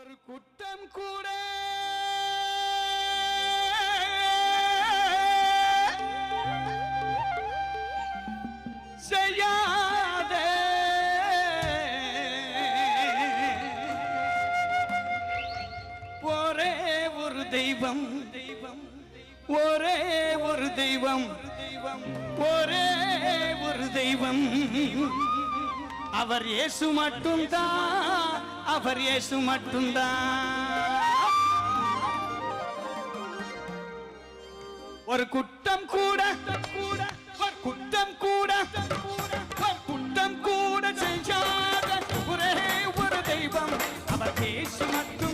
ஒரு குற்றம் கூட செய்யாத ஒரே ஒரு தெய்வம் ஒரே ஒரு தெய்வம் ஒரே ஒரு தெய்வம் அவர் இயேசு மட்டும்தான் அவர் இயேசு மட்டும்தான் ஒரு குற்றம் கூட ஒரு குற்றம் கூட ஒரு குற்றம் கூட செய்யாத ஒரே ஒரு தெய்வம் அவர் இயேசு மட்டும்